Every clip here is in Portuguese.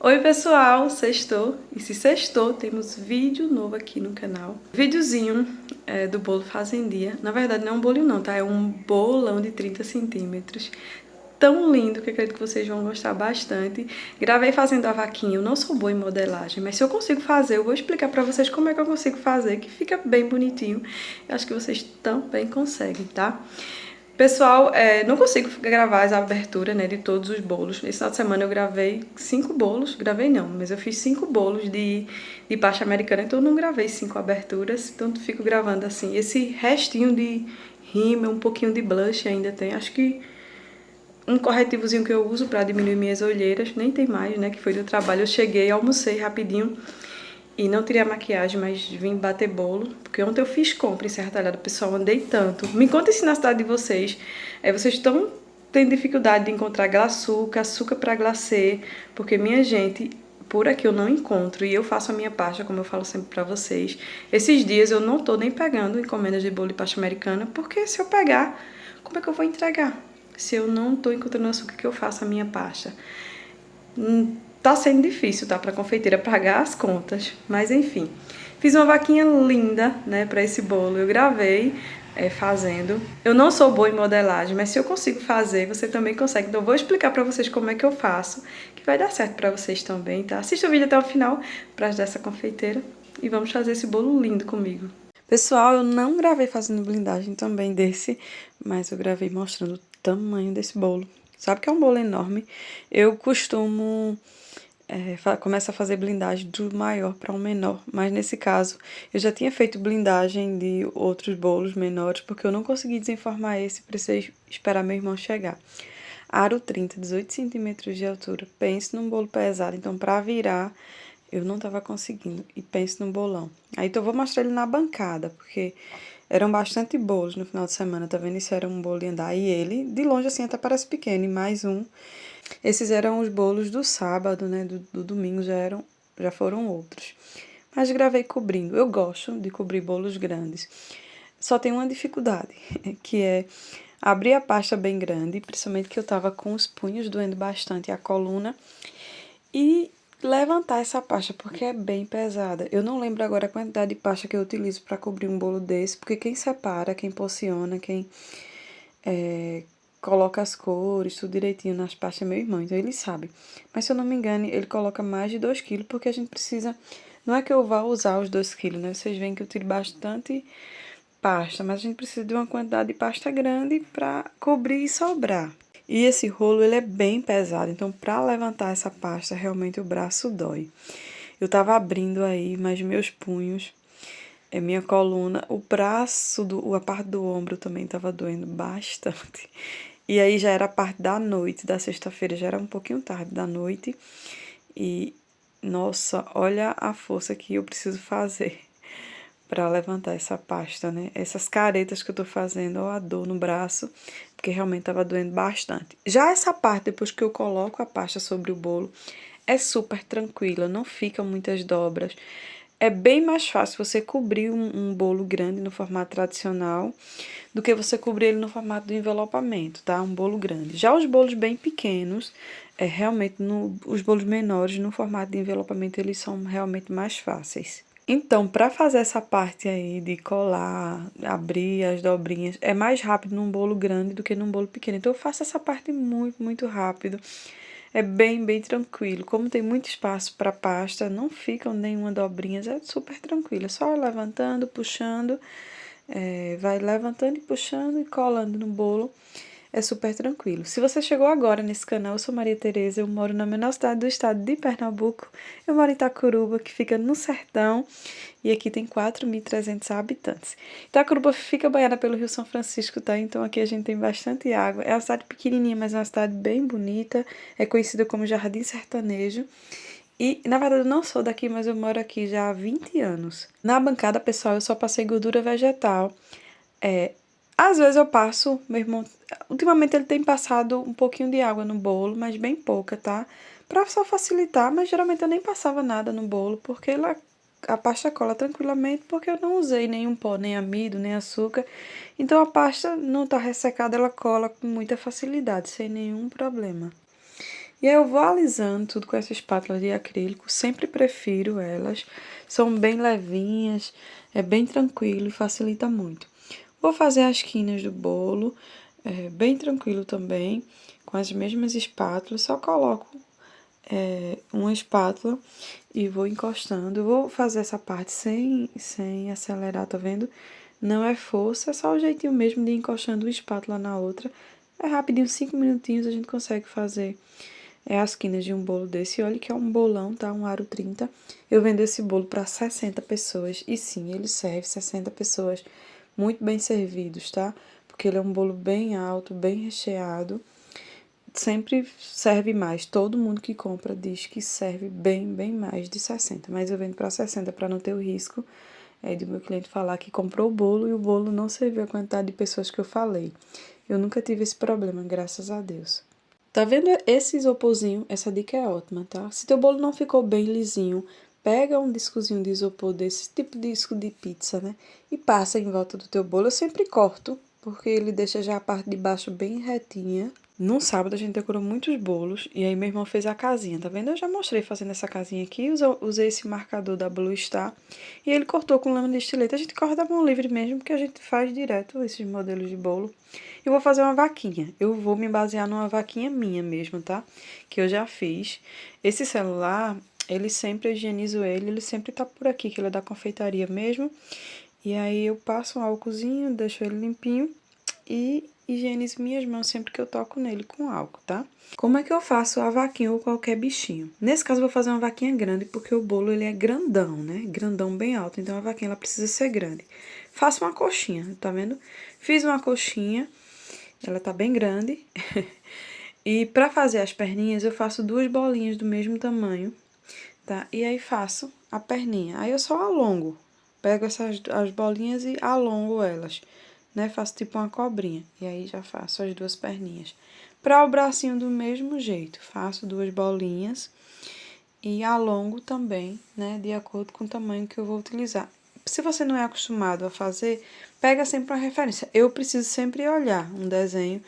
Oi pessoal, sextou, e se sextou, temos vídeo novo aqui no canal. Videozinho do bolo fazendinha, na verdade não é um bolinho não, tá? É um bolão de 30 centímetros. Tão lindo que eu acredito que vocês vão gostar bastante. Gravei fazendo a vaquinha, eu não sou boa em modelagem, mas se eu consigo fazer, eu vou explicar pra vocês como é que eu consigo fazer, que fica bem bonitinho. Eu acho que vocês também conseguem, tá? Pessoal, não consigo gravar as aberturas, né, de todos os bolos. Esse final de semana eu gravei 5 bolos. Gravei não, mas eu fiz 5 bolos de pasta americana, então eu não gravei 5 aberturas. Então eu fico gravando assim. Esse restinho de rímel, um pouquinho de blush ainda tem. Acho que um corretivozinho que eu uso pra diminuir minhas olheiras. Nem tem mais, né, que foi do trabalho. Eu cheguei, almocei rapidinho. E não tirei a maquiagem, mas vim bater bolo. Porque ontem eu fiz compra em Serra Talhada, pessoal, andei tanto. Me conta se na cidade de vocês, vocês estão tendo dificuldade de encontrar glaçuca, açúcar para glacê. Porque, minha gente, por aqui eu não encontro. E eu faço a minha pasta, como eu falo sempre pra vocês. Esses dias eu não tô nem pegando encomendas de bolo e pasta americana. Porque se eu pegar, como é que eu vou entregar? Se eu não tô encontrando açúcar que eu faço a minha pasta. Tá sendo difícil, tá, pra confeiteira pagar as contas, mas enfim. Fiz uma vaquinha linda, né, pra esse bolo. Eu gravei fazendo. Eu não sou boa em modelagem, mas se eu consigo fazer, você também consegue. Então eu vou explicar pra vocês como é que eu faço, que vai dar certo pra vocês também, tá? Assista o vídeo até o final pra ajudar essa confeiteira e vamos fazer esse bolo lindo comigo. Pessoal, eu não gravei fazendo blindagem também desse, mas eu gravei mostrando o tamanho desse bolo. Sabe que é um bolo enorme? Eu costumo começa a fazer blindagem do maior para um menor. Mas nesse caso, eu já tinha feito blindagem de outros bolos menores, porque eu não consegui desenformar esse, precisei esperar meu irmão chegar. Aro 30, 18 centímetros de altura. Pense num bolo pesado, então para virar eu não tava conseguindo. E pense num bolão. Aí então eu vou mostrar ele na bancada, porque eram bastante bolos no final de semana, tá vendo? Isso era um bolo de andar. E ele, de longe assim, até parece pequeno, e mais um. Esses eram os bolos do sábado, né? Do domingo já foram outros. Mas gravei cobrindo. Eu gosto de cobrir bolos grandes. Só tem uma dificuldade, que é abrir a pasta bem grande, principalmente que eu tava com os punhos doendo bastante a coluna, e levantar essa pasta, porque é bem pesada. Eu não lembro agora a quantidade de pasta que eu utilizo para cobrir um bolo desse, porque quem separa, quem porciona, quem coloca as cores, tudo direitinho nas pastas é meu irmão, então ele sabe. Mas se eu não me engano, ele coloca mais de 2 quilos, porque a gente precisa... Não é que eu vá usar os 2 quilos, né? Vocês veem que eu tiro bastante pasta, mas a gente precisa de uma quantidade de pasta grande para cobrir e sobrar. E esse rolo, ele é bem pesado, então para levantar essa pasta, realmente o braço dói. Eu tava abrindo aí, mas meus punhos, minha coluna, o braço, a parte do ombro também tava doendo bastante. E aí já era a parte da noite, da sexta-feira, já era um pouquinho tarde da noite. E, nossa, olha a força que eu preciso fazer para levantar essa pasta, né? Essas caretas que eu tô fazendo, ó, a dor no braço, porque realmente tava doendo bastante. Já essa parte, depois que eu coloco a pasta sobre o bolo, é super tranquila, não ficam muitas dobras. É bem mais fácil você cobrir um bolo grande no formato tradicional do que você cobrir ele no formato do envelopamento, tá? Um bolo grande. Já os bolos bem pequenos, realmente, os bolos menores, no formato de envelopamento, eles são realmente mais fáceis. Então, para fazer essa parte aí de colar, abrir as dobrinhas, é mais rápido num bolo grande do que num bolo pequeno. Então, eu faço essa parte muito, muito rápido. É bem, bem tranquilo. Como tem muito espaço para pasta, não ficam nenhuma dobrinha, é super tranquilo. É só levantando, puxando, vai levantando e puxando e colando no bolo. É super tranquilo. Se você chegou agora nesse canal, eu sou Maria Tereza, eu moro na menor cidade do estado de Pernambuco. Eu moro em Itacuruba, que fica no sertão, e aqui tem 4.300 habitantes. Itacuruba fica banhada pelo Rio São Francisco, tá? Então aqui a gente tem bastante água. É uma cidade pequenininha, mas é uma cidade bem bonita. É conhecida como Jardim Sertanejo. E, na verdade, eu não sou daqui, mas eu moro aqui já há 20 anos. Na bancada, pessoal, eu só passei gordura vegetal. Às vezes eu passo, meu irmão... Ultimamente ele tem passado um pouquinho de água no bolo, mas bem pouca, tá? Pra só facilitar, mas geralmente eu nem passava nada no bolo, porque a pasta cola tranquilamente, porque eu não usei nenhum pó, nem amido, nem açúcar. Então a pasta não tá ressecada, ela cola com muita facilidade, sem nenhum problema. E aí eu vou alisando tudo com essa espátula de acrílico, sempre prefiro elas, são bem levinhas, é bem tranquilo e facilita muito. Vou fazer as quinas do bolo, bem tranquilo também, com as mesmas espátulas, só coloco uma espátula e vou encostando. Eu vou fazer essa parte sem acelerar, tá vendo? Não é força, é só o jeitinho mesmo de ir encostando uma espátula na outra. É rapidinho, 5 minutinhos a gente consegue fazer as quinas de um bolo desse. Olha que é um bolão, tá? Um aro 30. Eu vendo esse bolo para 60 pessoas. E sim, ele serve 60 pessoas muito bem servidos, tá? Porque ele é um bolo bem alto, bem recheado. Sempre serve mais. Todo mundo que compra diz que serve bem mais de 60. Mas eu vendo para 60 para não ter o risco de meu cliente falar que comprou o bolo e o bolo não serviu a quantidade de pessoas que eu falei. Eu nunca tive esse problema, graças a Deus. Tá vendo esse isoporzinho? Essa dica é ótima, tá? Se teu bolo não ficou bem lisinho, pega um discozinho de isopor desse tipo de disco de pizza, né? E passa em volta do teu bolo. Eu sempre corto, porque ele deixa já a parte de baixo bem retinha. No sábado a gente decorou muitos bolos e aí meu irmão fez a casinha, tá vendo? Eu já mostrei fazendo essa casinha aqui, usei esse marcador da Blue Star e ele cortou com lâmina de estilete. A gente corta a mão livre mesmo, porque a gente faz direto esses modelos de bolo. Eu vou fazer uma vaquinha. Eu vou me basear numa vaquinha minha mesmo, tá? Que eu já fiz. Esse celular, ele sempre, eu higienizo ele sempre tá por aqui, que ele é da confeitaria mesmo. E aí eu passo um álcoolzinho, deixo ele limpinho e higienizo minhas mãos sempre que eu toco nele com álcool, tá? Como é que eu faço a vaquinha ou qualquer bichinho? Nesse caso eu vou fazer uma vaquinha grande, porque o bolo ele é grandão, né? Grandão bem alto, então a vaquinha ela precisa ser grande. Faço uma coxinha, tá vendo? Fiz uma coxinha, ela tá bem grande. E pra fazer as perninhas eu faço 2 bolinhas do mesmo tamanho, tá? E aí faço a perninha. Aí eu só alongo. Pego as bolinhas e alongo elas, né? Faço tipo uma cobrinha. E aí já faço as 2 perninhas. Para o bracinho do mesmo jeito, faço 2 bolinhas e alongo também, né? De acordo com o tamanho que eu vou utilizar. Se você não é acostumado a fazer, pega sempre uma referência. Eu preciso sempre olhar um desenho.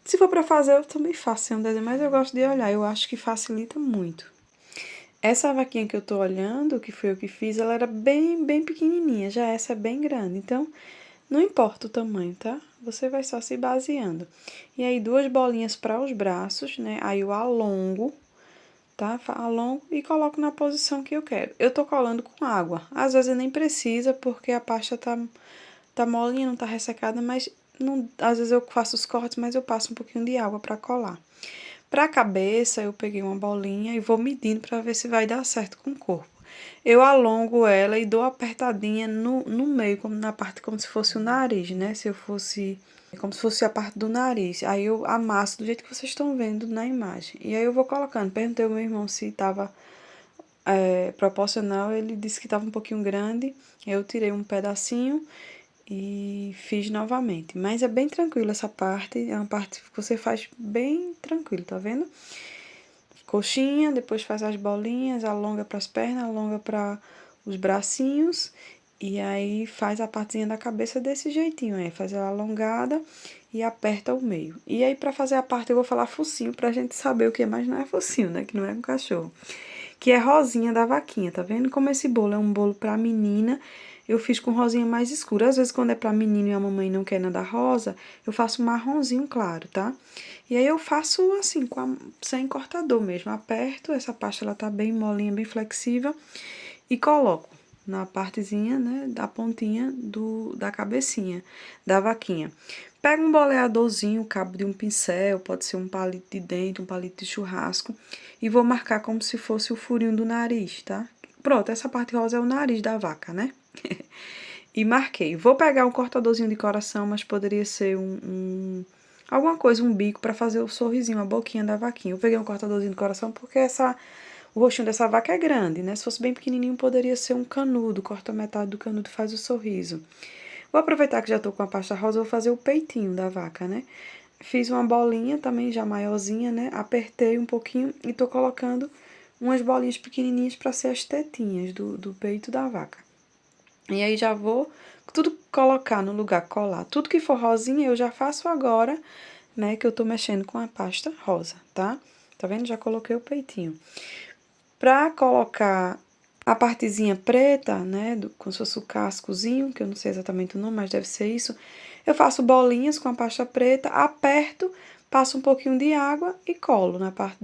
Se for para fazer, eu também faço sem um desenho, mas eu gosto de olhar. Eu acho que facilita muito. Essa vaquinha que eu tô olhando, que foi eu que fiz, ela era bem pequenininha. Já essa é bem grande. Então, não importa o tamanho, tá? Você vai só se baseando. E aí, 2 bolinhas para os braços, né? Aí eu alongo, tá? Alongo e coloco na posição que eu quero. Eu tô colando com água. Às vezes nem precisa, porque a pasta tá molinha, não tá ressecada, mas não, às vezes eu faço os cortes, mas eu passo um pouquinho de água para colar. Para a cabeça, eu peguei uma bolinha e vou medindo para ver se vai dar certo com o corpo. Eu alongo ela e dou apertadinha no meio, como na parte como se fosse o nariz, né? Se eu fosse como se fosse a parte do nariz. Aí eu amasso do jeito que vocês estão vendo na imagem. E aí eu vou colocando. Perguntei ao meu irmão se estava proporcional, ele disse que estava um pouquinho grande. Eu tirei um pedacinho e fiz novamente. Mas é bem tranquilo essa parte, é uma parte que você faz bem tranquilo, tá vendo? Coxinha, depois faz as bolinhas, alonga para as pernas, alonga para os bracinhos e aí faz a partezinha da cabeça desse jeitinho, faz ela alongada e aperta o meio. E aí para fazer a parte eu vou falar focinho pra gente saber o que é, mas não é focinho, né, que não é um cachorro. Que é rosinha da vaquinha, tá vendo? Como esse bolo é um bolo pra menina, eu fiz com rosinha mais escura. Às vezes, quando é pra menino e a mamãe não quer nada rosa, eu faço marronzinho claro, tá? E aí eu faço assim, sem cortador mesmo. Aperto, essa pasta ela tá bem molinha, bem flexível. E coloco na partezinha, né, da pontinha da cabecinha da vaquinha. Pega um boleadorzinho, o cabo de um pincel, pode ser um palito de dente, um palito de churrasco, e vou marcar como se fosse o furinho do nariz, tá? Pronto, essa parte rosa é o nariz da vaca, né? E marquei. Vou pegar um cortadorzinho de coração, mas poderia ser alguma coisa, um bico, para fazer o sorrisinho, a boquinha da vaquinha. Eu peguei um cortadorzinho de coração porque o rostinho dessa vaca é grande, né? Se fosse bem pequenininho, poderia ser um canudo. Corta metade do canudo e faz o sorriso. Vou aproveitar que já tô com a pasta rosa, vou fazer o peitinho da vaca, né? Fiz uma bolinha também, já maiorzinha, né? Apertei um pouquinho e tô colocando umas bolinhas pequenininhas para ser as tetinhas do peito da vaca. E aí já vou tudo colocar no lugar, colar. Tudo que for rosinha eu já faço agora, né? Que eu tô mexendo com a pasta rosa, tá? tá vendo? Já coloquei o peitinho. Pra colocar a partezinha preta, né, como se fosse o cascozinho, que eu não sei exatamente o nome, mas deve ser isso, eu faço bolinhas com a pasta preta, aperto, passo um pouquinho de água e colo na parte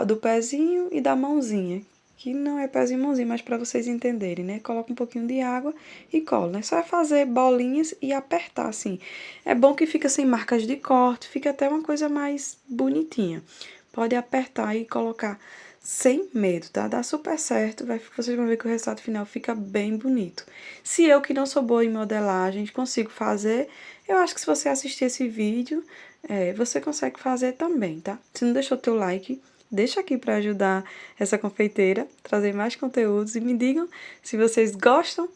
do pezinho e da mãozinha, que não é pezinho e mãozinha, mas para vocês entenderem, né? Coloco um pouquinho de água e colo, né? Só é fazer bolinhas e apertar, assim. É bom que fica sem marcas de corte, fica até uma coisa mais bonitinha. Pode apertar e colocar sem medo, tá? Dá super certo, vocês vão ver que o resultado final fica bem bonito. Se eu, que não sou boa em modelagem, consigo fazer, eu acho que se você assistir esse vídeo, você consegue fazer também, tá? Se não deixou teu like, deixa aqui para ajudar essa confeiteira, trazer mais conteúdos e me digam se vocês gostam,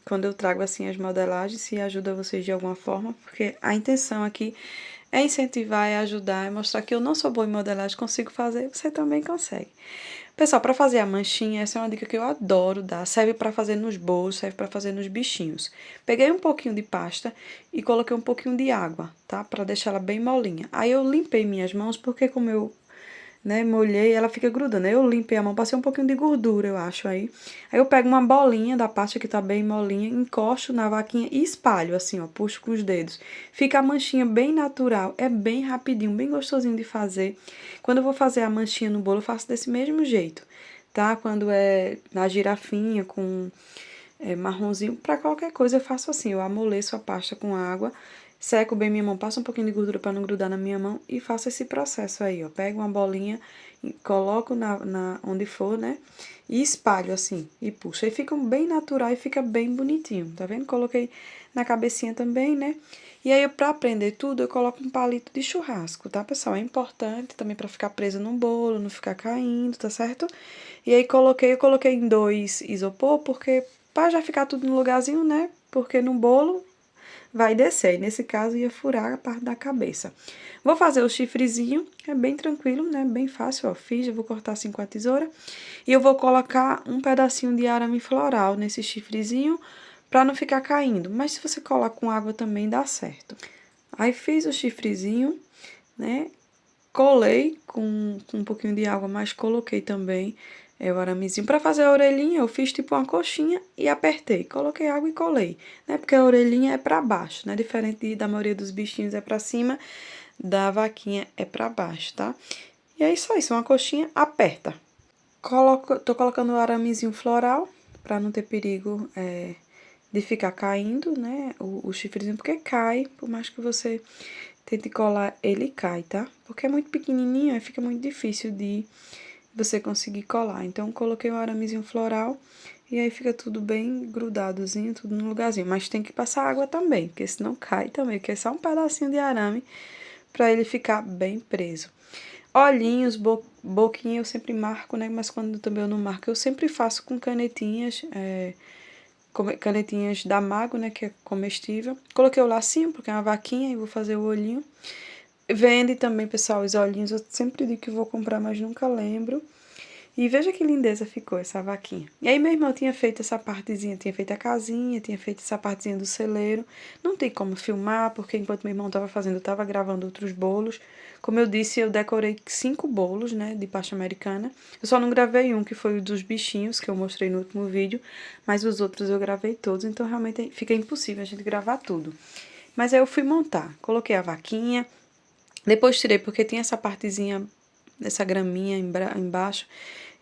quando eu trago assim as modelagens, se ajuda vocês de alguma forma, porque a intenção aqui é incentivar, é ajudar, é mostrar que eu não sou boa em modelagem, consigo fazer, você também consegue. Pessoal, para fazer a manchinha, essa é uma dica que eu adoro dar. Serve para fazer nos bolos, serve para fazer nos bichinhos. Peguei um pouquinho de pasta e coloquei um pouquinho de água, tá? Para deixar ela bem molinha. Aí eu limpei minhas mãos, porque como eu, né, molhei, ela fica grudando. Aí eu limpei a mão, passei um pouquinho de gordura, eu acho, aí. Aí eu pego uma bolinha da pasta que tá bem molinha, encosto na vaquinha e espalho, assim, ó, puxo com os dedos. Fica a manchinha bem natural, é bem rapidinho, bem gostosinho de fazer. Quando eu vou fazer a manchinha no bolo, eu faço desse mesmo jeito, tá? Quando é na girafinha, com marronzinho, pra qualquer coisa eu faço assim, eu amoleço a pasta com água, seco bem minha mão, passo um pouquinho de gordura para não grudar na minha mão e faço esse processo aí, ó. Pego uma bolinha, coloco onde for, né? E espalho assim, e puxo. Aí fica bem natural e fica bem bonitinho, tá vendo? Coloquei na cabecinha também, né? E aí, pra prender tudo, eu coloco um palito de churrasco, tá, pessoal? É importante também pra ficar presa no bolo, não ficar caindo, tá certo? E aí, eu coloquei em 2 isopor, porque pra já ficar tudo no lugarzinho, né? Porque no bolo vai descer. E nesse caso, ia furar a parte da cabeça. Vou fazer o chifrezinho, é bem tranquilo, né? Bem fácil, ó. Fiz, eu vou cortar assim com a tesoura. E eu vou colocar um pedacinho de arame floral nesse chifrezinho, pra não ficar caindo. Mas se você colar com água também dá certo. Aí fiz o chifrezinho, né? Colei com um pouquinho de água, mas coloquei também o aramezinho. Pra fazer a orelhinha, eu fiz tipo uma coxinha e apertei. Coloquei água e colei, né? Porque a orelhinha é pra baixo, né? Diferente da maioria dos bichinhos é pra cima, da vaquinha é pra baixo, tá? E é isso aí, uma coxinha, aperta. Tô colocando o aramezinho floral, pra não ter perigo de ficar caindo, né? O chifrezinho, porque cai, por mais que você tente colar, ele cai, tá? Porque é muito pequenininho, aí fica muito difícil de você conseguir colar. Então, coloquei o aramezinho floral e aí fica tudo bem grudadozinho, tudo no lugarzinho. Mas tem que passar água também, porque senão cai também, porque é só um pedacinho de arame pra ele ficar bem preso. Olhinhos, boquinha eu sempre marco, né? Mas quando também eu não marco, eu sempre faço com canetinhas, canetinhas da Mago, né? Que é comestível. Coloquei o lacinho, porque é uma vaquinha, e vou fazer o olhinho. Vende também, pessoal, os olhinhos. Eu sempre digo que vou comprar, mas nunca lembro. E veja que lindeza ficou essa vaquinha. E aí meu irmão tinha feito essa partezinha, tinha feito a casinha, tinha feito essa partezinha do celeiro. Não tem como filmar, porque enquanto meu irmão estava fazendo, eu estava gravando outros bolos. Como eu disse, eu decorei 5 bolos, né, de pasta americana. Eu só não gravei um, que foi o dos bichinhos, que eu mostrei no último vídeo. Mas os outros eu gravei todos, então realmente fica impossível a gente gravar tudo. Mas aí eu fui montar. Coloquei a vaquinha, depois tirei, porque tinha essa partezinha, essa graminha embaixo.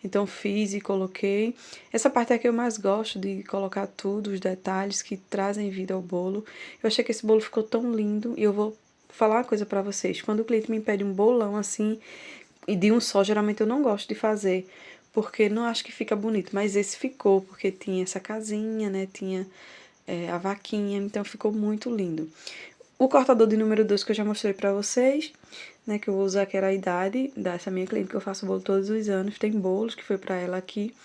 Então, fiz e coloquei. Essa parte é que eu mais gosto, de colocar tudo, os detalhes que trazem vida ao bolo. Eu achei que esse bolo ficou tão lindo. E eu vou falar uma coisa pra vocês. Quando o cliente me pede um bolão assim, e de um só, geralmente eu não gosto de fazer, porque não acho que fica bonito. Mas esse ficou, porque tinha essa casinha, né? Tinha a vaquinha, então ficou muito lindo. O cortador de número 2 que eu já mostrei pra vocês, né, que eu vou usar, que era a idade dessa minha cliente, que eu faço bolo todos os anos. Tem bolos que foi pra ela aqui.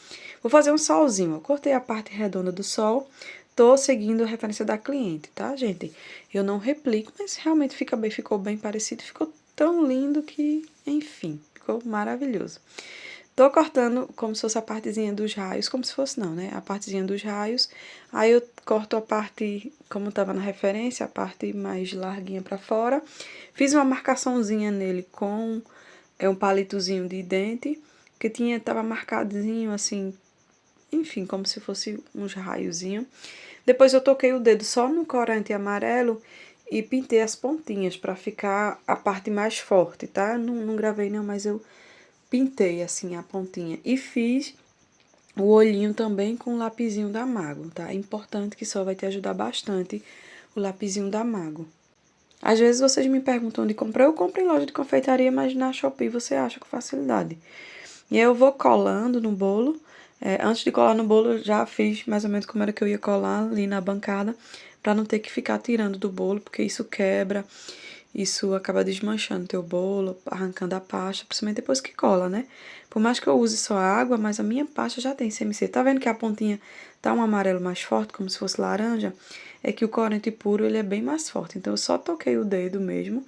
Vou fazer um solzinho, eu cortei a parte redonda do sol, tô seguindo a referência da cliente, tá, gente? Eu não replico, mas realmente fica bem, ficou bem parecido, ficou tão lindo que, enfim, ficou maravilhoso. Tô cortando como se fosse a partezinha dos raios, como se fosse não, né? A partezinha dos raios. Aí eu corto a parte, como tava na referência, a parte mais larguinha pra fora. Fiz uma marcaçãozinha nele com É um palitozinho de dente que tava marcadinho assim, enfim, como se fosse uns raiozinhos. Depois eu toquei o dedo só no corante amarelo e pintei as pontinhas pra ficar a parte mais forte, tá? Não gravei não, mas eu pintei assim a pontinha e fiz o olhinho também com o lapisinho da Mago, tá? É importante que só vai te ajudar bastante o lapisinho da Mago. Às vezes vocês me perguntam onde comprar, eu compro em loja de confeitaria, mas na Shopee você acha com facilidade. E aí eu vou colando no bolo. Antes de colar no bolo, eu já fiz mais ou menos como era que eu ia colar ali na bancada, pra não ter que ficar tirando do bolo, porque isso quebra, isso acaba desmanchando teu bolo, arrancando a pasta, principalmente depois que cola, né? Por mais que eu use só água, mas a minha pasta já tem CMC. Tá vendo que a pontinha tá um amarelo mais forte, como se fosse laranja? É que o corante puro, ele é bem mais forte. Então, eu só toquei o dedo mesmo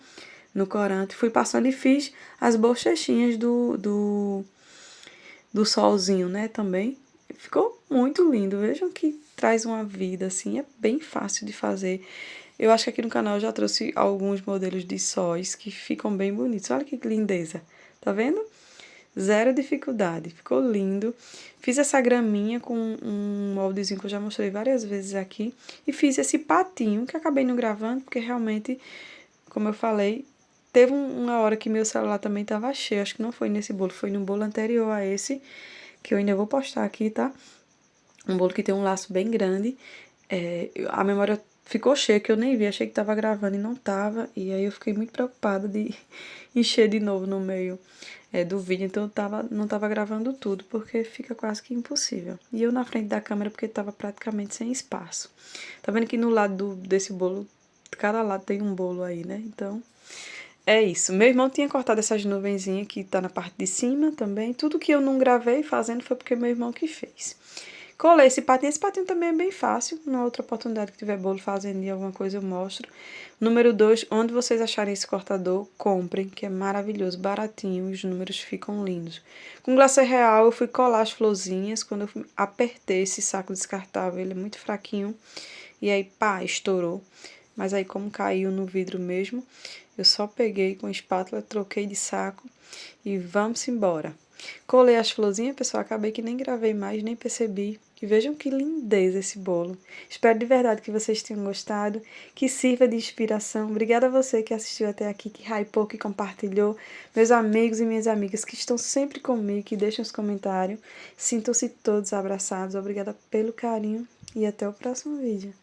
no corante, fui passando e fiz as bochechinhas do solzinho, né, também. Ficou muito lindo. Vejam que traz uma vida, assim, é bem fácil de fazer. Eu acho que aqui no canal eu já trouxe alguns modelos de sóis que ficam bem bonitos. Olha que lindeza. Tá vendo? Zero dificuldade. Ficou lindo. Fiz essa graminha com um moldezinho que eu já mostrei várias vezes aqui. E fiz esse patinho que acabei não gravando, porque realmente, como eu falei, teve uma hora que meu celular também tava cheio. Acho que não foi nesse bolo, foi no bolo anterior a esse, que eu ainda vou postar aqui, tá? Um bolo que tem um laço bem grande. A memória ficou cheia, que eu nem vi, achei que tava gravando e não tava. E aí eu fiquei muito preocupada de encher de novo no meio do vídeo. Então eu não tava gravando tudo, porque fica quase que impossível. E eu na frente da câmera, porque tava praticamente sem espaço. Tá vendo que no lado desse bolo, cada lado tem um bolo aí, né? Então, é isso. Meu irmão tinha cortado essas nuvenzinhas que tá na parte de cima também. Tudo que eu não gravei fazendo foi porque meu irmão que fez. Colei esse patinho. Esse patinho também é bem fácil. Numa outra oportunidade que tiver bolo fazendo alguma coisa eu mostro. Número 2, onde vocês acharem esse cortador, comprem, que é maravilhoso, baratinho, os números ficam lindos. Com glacê real eu fui colar as florzinhas, quando eu apertei esse saco descartável, ele é muito fraquinho, e aí pá, estourou. Mas aí como caiu no vidro mesmo, eu só peguei com a espátula, troquei de saco e vamos embora. Colei as florzinhas, pessoal, acabei que nem gravei mais, nem percebi. E vejam que lindeza esse bolo. Espero de verdade que vocês tenham gostado, que sirva de inspiração. Obrigada a você que assistiu até aqui, que hypou, que compartilhou. Meus amigos e minhas amigas que estão sempre comigo, que deixam os comentários. Sintam-se todos abraçados. Obrigada pelo carinho e até o próximo vídeo.